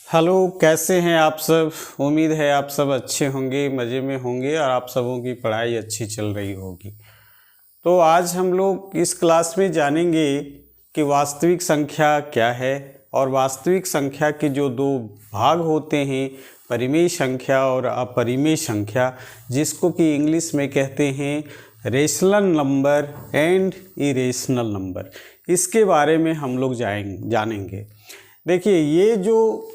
Hello, कैसे हैं आप सब। उम्मीद है आप सब अच्छे होंगे, मज़े में होंगे और आप सबों की पढ़ाई अच्छी चल रही होगी। तो आज हम लोग इस क्लास में जानेंगे कि वास्तविक संख्या क्या है और वास्तविक संख्या के जो दो भाग होते हैं, परिमेय संख्या और अपरिमेय संख्या, जिसको कि इंग्लिश में कहते हैं rational number and irrational number, इसके बारे में हम लोग जानेंगे। देखिए, ये जो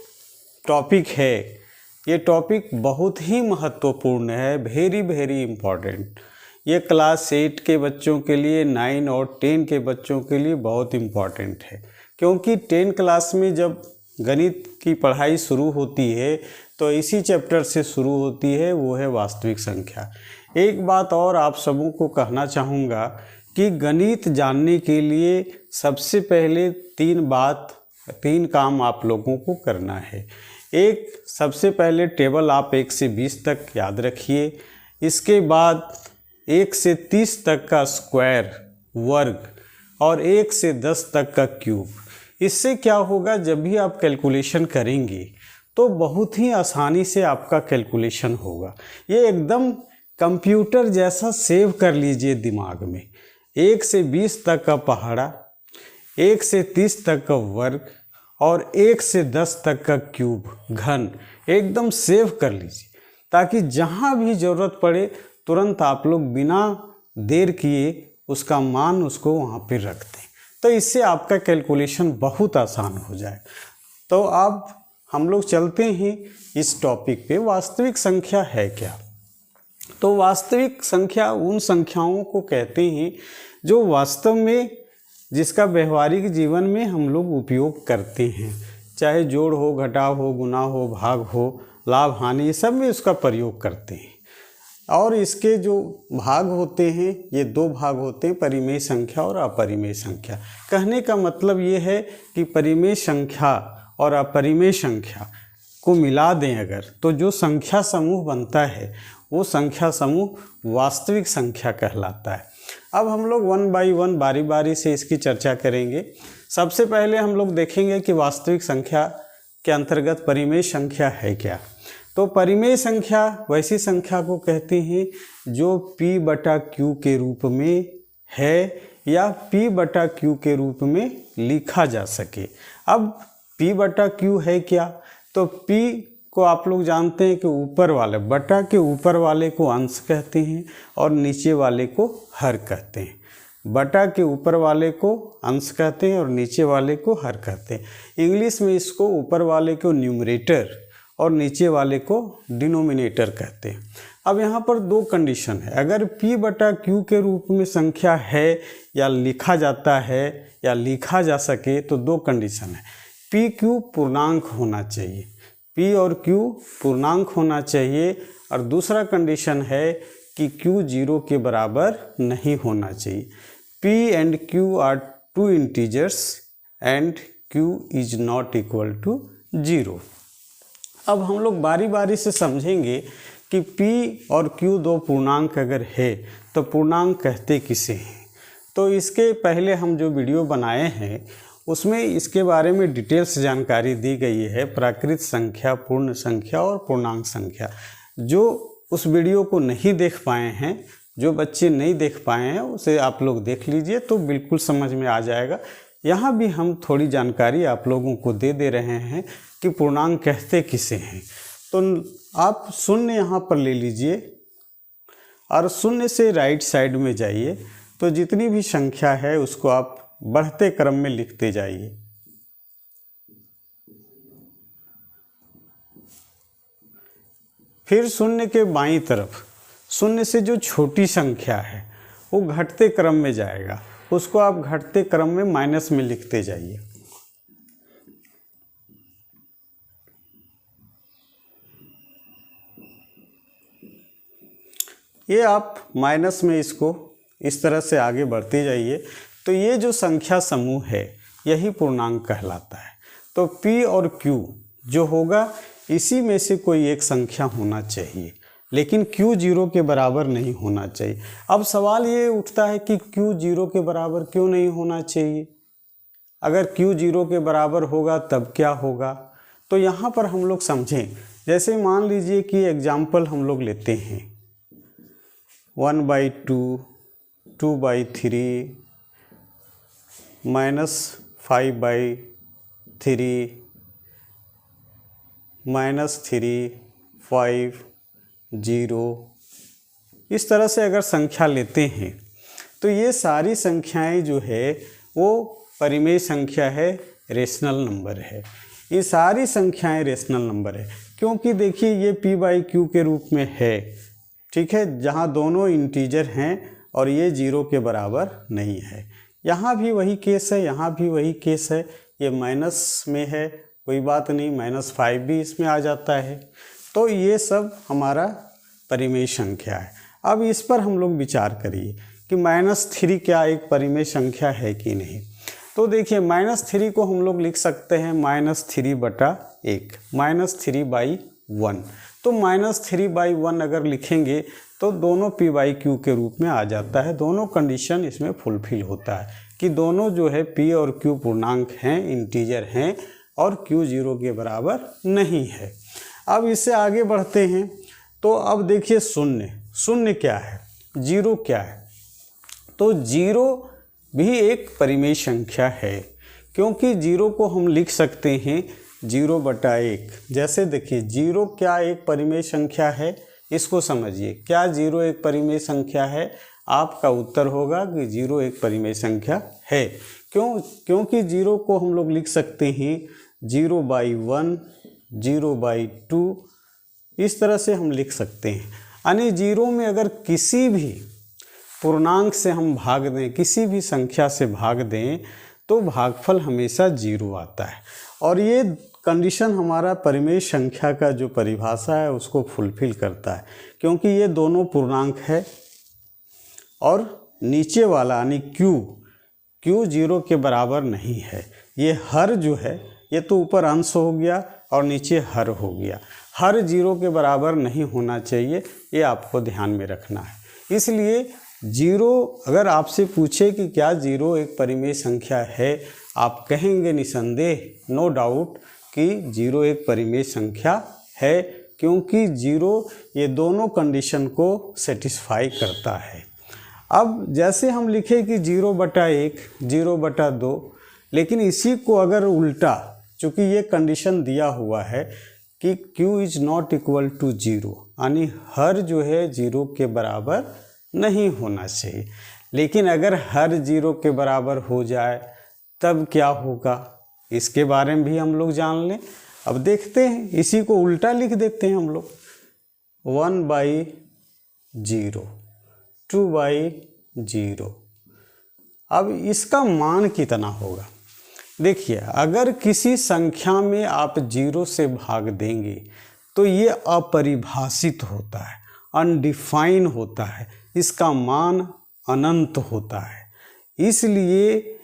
टॉपिक है, ये टॉपिक बहुत ही महत्वपूर्ण है, वेरी इम्पॉर्टेंट। ये क्लास 8 के बच्चों के लिए, 9 और 10 के बच्चों के लिए बहुत इम्पॉर्टेंट है, क्योंकि 10 क्लास में जब गणित की पढ़ाई शुरू होती है तो इसी चैप्टर से शुरू होती है, वो है वास्तविक संख्या। एक बात और आप सबों को कहना चाहूँगा कि गणित जानने के लिए सबसे पहले तीन काम आप लोगों को करना है। एक, सबसे पहले टेबल आप 1 से 20 तक याद रखिए। इसके बाद 1 से 30 तक का स्क्वायर, वर्ग, और 1 से 10 तक का क्यूब। इससे क्या होगा, जब भी आप कैलकुलेशन करेंगे तो बहुत ही आसानी से आपका कैलकुलेशन होगा। ये एकदम कंप्यूटर जैसा सेव कर लीजिए दिमाग में। 1 से 20 तक का पहाड़ा, 1 से 30 तक का वर्ग और 1 से 10 तक का क्यूब, घन, एकदम सेव कर लीजिए, ताकि जहाँ भी ज़रूरत पड़े तुरंत आप लोग बिना देर किए उसका मान उसको वहाँ पर रख दें। तो इससे आपका कैलकुलेशन बहुत आसान हो जाए। तो अब हम लोग चलते हैं इस टॉपिक पे, वास्तविक संख्या है क्या। तो वास्तविक संख्या उन संख्याओं को कहते हैं जो वास्तव में, जिसका व्यवहारिक जीवन में हम लोग उपयोग करते हैं, चाहे जोड़ हो, घटाव हो, गुणा हो, भाग हो, लाभ हानि, ये सब में उसका प्रयोग करते हैं। और इसके जो भाग होते हैं, ये दो भाग होते हैं, परिमेय संख्या और अपरिमेय संख्या। कहने का मतलब ये है कि परिमेय संख्या और अपरिमेय संख्या को मिला दें अगर, तो जो संख्या समूह बनता है वो संख्या समूह वास्तविक संख्या कहलाता है। अब हम लोग 1 बाई 1 बारी बारी से इसकी चर्चा करेंगे। सबसे पहले हम लोग देखेंगे कि वास्तविक संख्या के अंतर्गत परिमेय संख्या है क्या। तो परिमेय संख्या वैसी संख्या को कहते हैं जो P बटा Q के रूप में है या P बटा Q के रूप में लिखा जा सके। अब P बटा Q है क्या, तो P को आप लोग जानते हैं कि ऊपर वाले, बटा के ऊपर वाले को अंश कहते हैं और नीचे वाले को हर कहते हैं। बटा के ऊपर वाले को अंश कहते हैं और नीचे वाले को हर कहते हैं। इंग्लिश में इसको ऊपर वाले को न्यूमरेटर और नीचे वाले को डिनोमिनेटर कहते हैं। अब यहाँ पर दो कंडीशन है। अगर P बटा Q के रूप में संख्या है या लिखा जाता है या लिखा जा सके तो दो कंडीशन है। P Q पूर्णांक होना चाहिए, P और Q पूर्णांक होना चाहिए, और दूसरा कंडीशन है कि Q 0 के बराबर नहीं होना चाहिए। P and Q are two integers and Q is not equal to 0। अब हम लोग बारी बारी से समझेंगे कि P और Q दो पूर्णांक अगर है तो पूर्णांक कहते किसे हैं। तो इसके पहले हम जो वीडियो बनाए हैं उसमें इसके बारे में डिटेल्स जानकारी दी गई है, प्राकृत संख्या, पूर्ण संख्या और पूर्णांक संख्या। जो उस वीडियो को नहीं देख पाए हैं, जो बच्चे नहीं देख पाए हैं, उसे आप लोग देख लीजिए तो बिल्कुल समझ में आ जाएगा। यहाँ भी हम थोड़ी जानकारी आप लोगों को दे रहे हैं कि पूर्णांक कहते किसे हैं। तो आप शून्य यहाँ पर ले लीजिए और शून्य से राइट साइड में जाइए, तो जितनी भी संख्या है उसको आप बढ़ते क्रम में लिखते जाइए। फिर शून्य के बाईं तरफ शून्य से जो छोटी संख्या है वो घटते क्रम में जाएगा, उसको आप घटते क्रम में माइनस में लिखते जाइए। ये आप माइनस में इसको इस तरह से आगे बढ़ते जाइए। तो ये जो संख्या समूह है यही पूर्णांक कहलाता है। तो P और Q जो होगा इसी में से कोई एक संख्या होना चाहिए, लेकिन Q 0 के बराबर नहीं होना चाहिए। अब सवाल ये उठता है कि Q 0 के बराबर क्यों नहीं होना चाहिए। अगर Q 0 के बराबर होगा तब क्या होगा। तो यहाँ पर हम लोग समझें, जैसे मान लीजिए कि एग्जाम्पल हम लोग लेते हैं 1/2, 2/3, -5/3, -3, 5, 0। इस तरह से अगर संख्या लेते हैं तो ये सारी संख्याएं जो है वो परिमेय संख्या है, रेशनल नंबर है। ये सारी संख्याएं रेशनल नंबर है, क्योंकि देखिए ये p/q के रूप में है, ठीक है, जहाँ दोनों इंटीजर हैं और ये 0 के बराबर नहीं है। यहाँ भी वही केस है, यहाँ भी वही केस है। ये माइनस में है, कोई बात नहीं, -5 भी इसमें आ जाता है। तो ये सब हमारा परिमेय संख्या है। अब इस पर हम लोग विचार करिए कि -3 क्या एक परिमेय संख्या है कि नहीं। तो देखिए -3 को हम लोग लिख सकते हैं -3/1, -3/1। तो -3/1 अगर लिखेंगे तो दोनों p/q के रूप में आ जाता है। दोनों कंडीशन इसमें फुलफिल होता है कि दोनों जो है p और q पूर्णांक हैं, इंटीजर हैं और q 0 के बराबर नहीं है। अब इससे आगे बढ़ते हैं तो अब देखिए शून्य क्या है, 0 क्या है। तो 0 भी एक परिमेय संख्या है, क्योंकि 0 को हम लिख सकते हैं 0/1। जैसे देखिए 0 क्या एक परिमेय संख्या है, इसको समझिए। क्या 0 एक परिमेय संख्या है? आपका उत्तर होगा कि 0 एक परिमेय संख्या है। क्योंकि 0 को हम लोग लिख सकते हैं 0/1, 0/2, इस तरह से हम लिख सकते हैं। यानी 0 में अगर किसी भी पूर्णांक से हम भाग दें, किसी भी संख्या से भाग दें, तो भागफल हमेशा 0 आता है। और ये कंडीशन हमारा परिमेय संख्या का जो परिभाषा है उसको फुलफिल करता है, क्योंकि ये दोनों पूर्णांक है और नीचे वाला यानी Q 0 के बराबर नहीं है। ये हर जो है, ये तो ऊपर अंश हो गया और नीचे हर हो गया। हर 0 के बराबर नहीं होना चाहिए, ये आपको ध्यान में रखना है। इसलिए 0 अगर आपसे पूछे कि क्या 0 एक परिमेय संख्या है, आप कहेंगे निसंदेह, नो डाउट, कि 0 एक परिमेय संख्या है, क्योंकि 0 ये दोनों कंडीशन को सेटिस्फाई करता है। अब जैसे हम लिखे कि 0/1, 0/2, लेकिन इसी को अगर उल्टा, चूँकि ये कंडीशन दिया हुआ है कि Q is not equal to 0, यानी हर जो है 0 के बराबर नहीं होना चाहिए। लेकिन अगर हर 0 के बराबर हो जाए तब क्या होगा, इसके बारे में भी हम लोग जान लें। अब देखते हैं, इसी को उल्टा लिख देते हैं हम लोग, 1/0, 2/0। अब इसका मान कितना होगा? देखिए, अगर किसी संख्या में आप 0 से भाग देंगे तो ये अपरिभाषित होता है, अनडिफाइन होता है, इसका मान अनंत होता है। इसलिए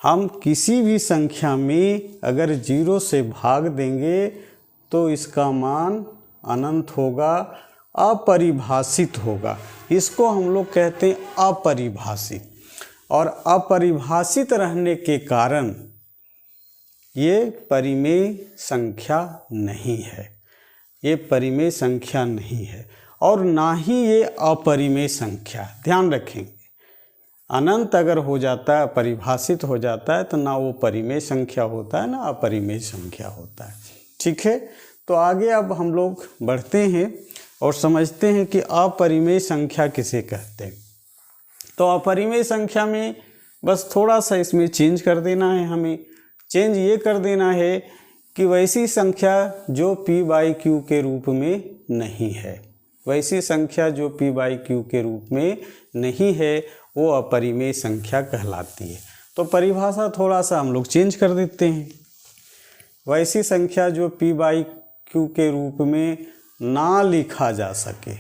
हम किसी भी संख्या में अगर 0 से भाग देंगे तो इसका मान अनंत होगा, अपरिभाषित होगा। इसको हम लोग कहते हैं अपरिभाषित। और अपरिभाषित रहने के कारण ये परिमेय संख्या नहीं है, ये परिमेय संख्या नहीं है और ना ही ये अपरिमेय संख्या। ध्यान रखेंगे, अनंत अगर हो जाता है, परिभाषित हो जाता है, तो ना वो परिमेय संख्या होता है ना अपरिमेय संख्या होता है। ठीक है, तो आगे अब हम लोग बढ़ते हैं और समझते हैं कि अपरिमेय संख्या किसे कहते हैं। तो अपरिमेय संख्या में बस थोड़ा सा इसमें चेंज कर देना है हमें। चेंज ये कर देना है कि वैसी संख्या जो p/q के रूप में नहीं है, वैसी संख्या जो p/q के रूप में नहीं है, वो अपरिमेय संख्या कहलाती है। तो परिभाषा थोड़ा सा हम लोग चेंज कर देते हैं। वैसी संख्या जो p/q के रूप में ना लिखा जा सके,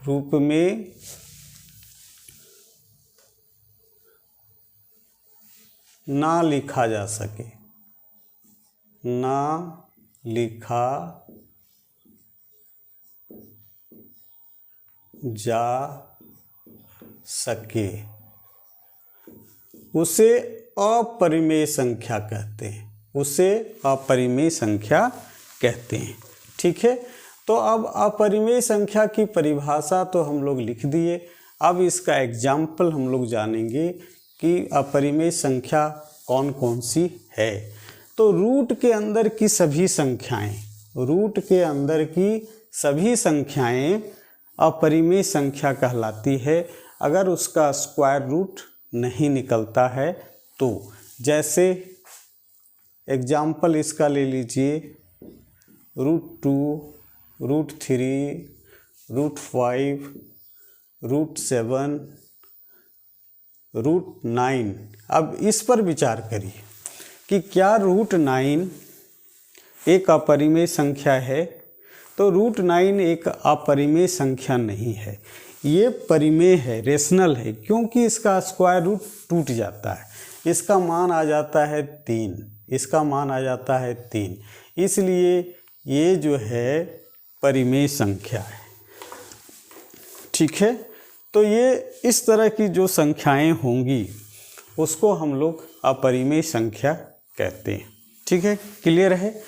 रूप में ना लिखा जा सके, ना लिखा जा सके, उसे अपरिमेय संख्या कहते हैं, उसे अपरिमेय संख्या कहते हैं। ठीक है, तो अब अपरिमेय संख्या की परिभाषा तो हम लोग लिख दिए। अब इसका एग्जाम्पल हम लोग जानेंगे कि अपरिमेय संख्या कौन कौन सी है। तो रूट के अंदर की सभी संख्याएं, रूट के अंदर की सभी संख्याएं अपरिमेय संख्या कहलाती है अगर उसका स्क्वायर रूट नहीं निकलता है तो। जैसे एग्जाम्पल इसका ले लीजिए, √2, √3, √5, √7, √9। अब इस पर विचार करिए कि क्या √9 एक अपरिमेय संख्या है? तो √9 एक अपरिमेय संख्या नहीं है, ये परिमेय है, रेशनल है, क्योंकि इसका स्क्वायर रूट टूट जाता है। इसका मान आ जाता है 3, इसका मान आ जाता है 3, इसलिए ये जो है परिमेय संख्या है। ठीक है, तो ये इस तरह की जो संख्याएं होंगी उसको हम लोग अपरिमेय संख्या कहते हैं। ठीक है, क्लियर है।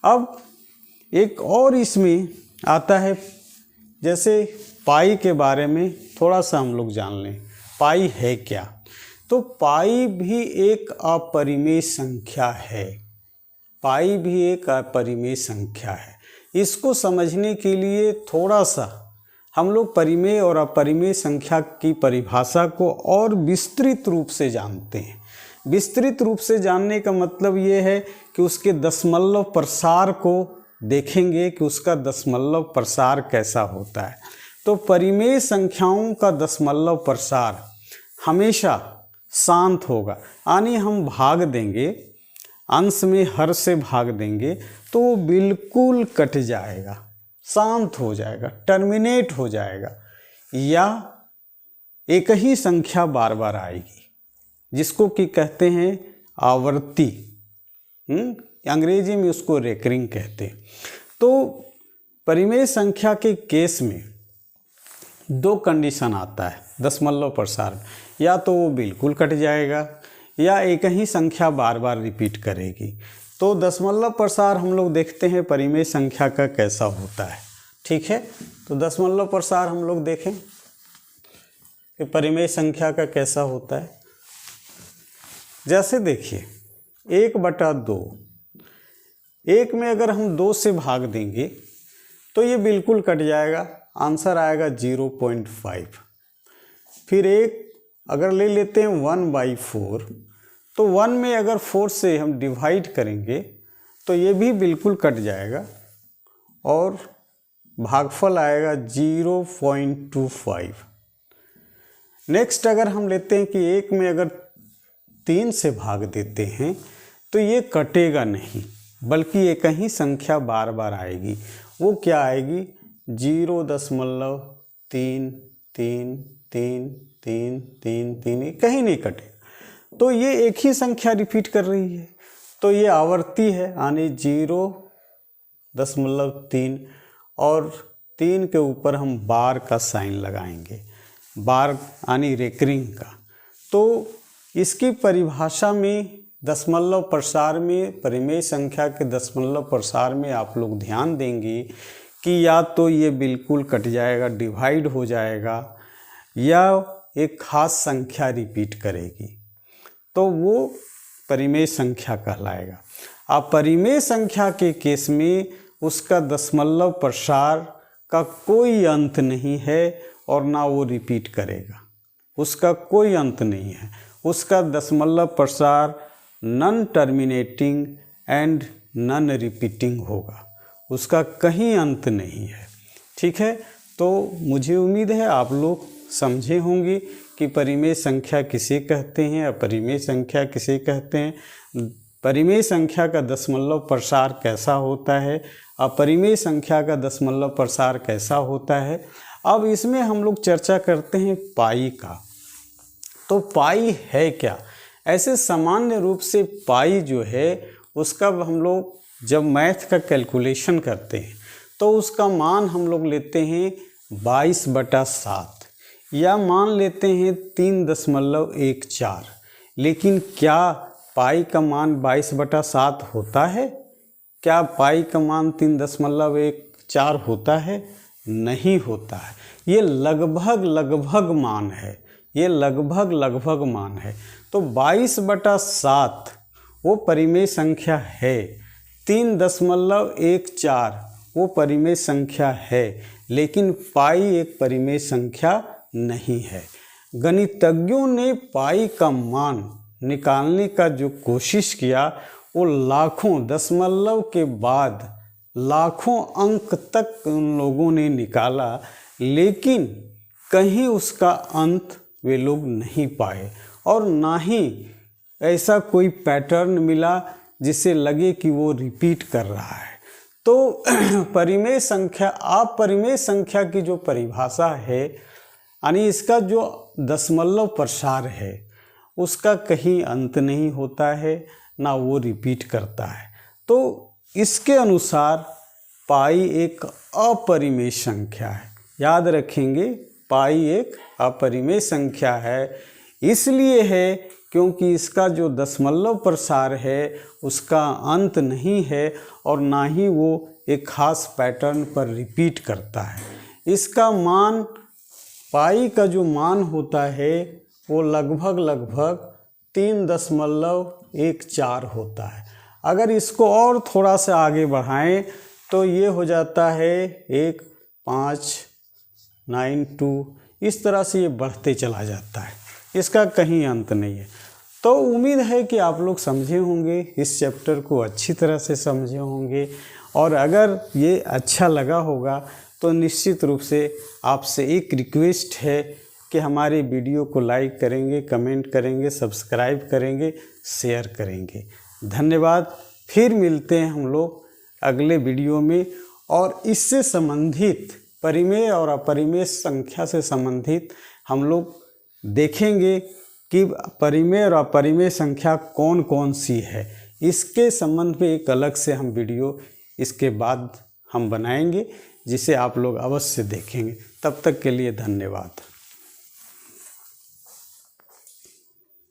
अब एक और इसमें आता है, जैसे पाई के बारे में थोड़ा सा हम लोग जान लें। पाई है क्या? तो पाई भी एक अपरिमेय संख्या है, पाई भी एक अपरिमेय संख्या है। इसको समझने के लिए थोड़ा सा हम लोग परिमेय और अपरिमेय संख्या की परिभाषा को और विस्तृत रूप से जानते हैं। विस्तृत रूप से जानने का मतलब ये है कि उसके दशमलव प्रसार को देखेंगे कि उसका दशमलव प्रसार कैसा होता है। तो परिमेय संख्याओं का दशमलव प्रसार हमेशा शांत होगा, यानी हम भाग देंगे, अंश में हर से भाग देंगे तो वो बिल्कुल कट जाएगा, शांत हो जाएगा, टर्मिनेट हो जाएगा, या एक ही संख्या बार बार आएगी, जिसको कि कहते हैं आवर्ती। अंग्रेजी में उसको रेकरिंग कहते हैं। तो परिमेय संख्या के केस में दो कंडीशन आता है दशमलव प्रसार, या तो वो बिल्कुल कट जाएगा या एक ही संख्या बार बार रिपीट करेगी। तो दशमलव प्रसार हम लोग देखते हैं परिमेय संख्या का कैसा होता है। ठीक है, तो दशमलव प्रसार हम लोग देखें कि परिमेय संख्या का कैसा होता है। जैसे देखिए 1/2, 1 में अगर हम 2 से भाग देंगे तो ये बिल्कुल कट जाएगा, आंसर आएगा 0.5। फिर एक अगर ले लेते हैं 1/4, तो 1 में अगर 4 से हम डिवाइड करेंगे तो ये भी बिल्कुल कट जाएगा और भागफल आएगा 0.25। नेक्स्ट अगर हम लेते हैं कि 1 में अगर 3 से भाग देते हैं तो ये कटेगा नहीं, बल्कि एक ही संख्या बार बार आएगी। वो क्या आएगी? 0.33333 कहीं नहीं कटेगा। तो ये एक ही संख्या रिपीट कर रही है, तो ये आवर्ती है, यानी 0.3 और 3 के ऊपर हम बार का साइन लगाएंगे, बार यानी रेकरिंग का। तो इसकी परिभाषा में दशमलव प्रसार में, परिमेय संख्या के दशमलव प्रसार में आप लोग ध्यान देंगे कि या तो ये बिल्कुल कट जाएगा, डिवाइड हो जाएगा, या एक खास संख्या रिपीट करेगी, तो वो परिमेय संख्या कहलाएगा। अब परिमेय संख्या के केस में उसका दशमलव प्रसार का कोई अंत नहीं है और ना वो रिपीट करेगा, उसका कोई अंत नहीं है। उसका दशमलव प्रसार non terminating and non repeating होगा, उसका कहीं अंत नहीं है। ठीक है, तो मुझे उम्मीद है आप लोग समझे होंगे कि परिमेय संख्या किसे कहते हैं, अपरिमेय संख्या किसे कहते हैं, परिमेय संख्या का दशमलव प्रसार कैसा होता है, अपरिमेय संख्या का दशमलव प्रसार कैसा होता है। अब इसमें हम लोग चर्चा करते हैं पाई का। तो पाई है क्या? ऐसे सामान्य रूप से पाई जो है उसका हम लोग जब मैथ का कैलकुलेशन करते हैं तो उसका मान हम लोग लेते हैं 22/7, या मान लेते हैं 3.14, लेकिन क्या पाई का मान 22/7 होता है? क्या पाई का मान 3.14 होता है? नहीं होता है। ये लगभग मान है, ये लगभग मान है। तो 22/7 वो परिमेय संख्या है, 3.14 वो परिमेय संख्या है, लेकिन पाई एक परिमेय संख्या नहीं है। गणितज्ञों ने पाई का मान निकालने का जो कोशिश किया वो लाखों दशमलव के बाद लाखों अंक तक उन लोगों ने निकाला, लेकिन कहीं उसका अंत वे लोग नहीं पाए और ना ही ऐसा कोई पैटर्न मिला जिससे लगे कि वो रिपीट कर रहा है। तो परिमेय संख्या, अपरिमेय संख्या की जो परिभाषा है, यानी इसका जो दशमलव प्रसार है उसका कहीं अंत नहीं होता है, ना वो रिपीट करता है। तो इसके अनुसार पाई एक अपरिमेय संख्या है। याद रखेंगे, पाई एक अपरिमेय संख्या है। इसलिए है क्योंकि इसका जो दशमलव प्रसार है उसका अंत नहीं है और ना ही वो एक खास पैटर्न पर रिपीट करता है। इसका मान, पाई का जो मान होता है वो लगभग 3.14 होता है। अगर इसको और थोड़ा सा आगे बढ़ाएं तो ये हो जाता है 1.592, इस तरह से ये बढ़ते चला जाता है, इसका कहीं अंत नहीं है। तो उम्मीद है कि आप लोग समझे होंगे, इस चैप्टर को अच्छी तरह से समझे होंगे, और अगर ये अच्छा लगा होगा तो निश्चित रूप से आपसे एक रिक्वेस्ट है कि हमारे वीडियो को लाइक करेंगे, कमेंट करेंगे, सब्सक्राइब करेंगे, शेयर करेंगे। धन्यवाद। फिर मिलते हैं हम लोग अगले वीडियो में, और इससे संबंधित परिमेय और अपरिमेय संख्या से संबंधित हम लोग देखेंगे कि परिमेय और अपरिमेय संख्या कौन कौन सी है। इसके संबंध में एक अलग से हम वीडियो इसके बाद हम बनाएंगे, जिसे आप लोग अवश्य देखेंगे। तब तक के लिए धन्यवाद।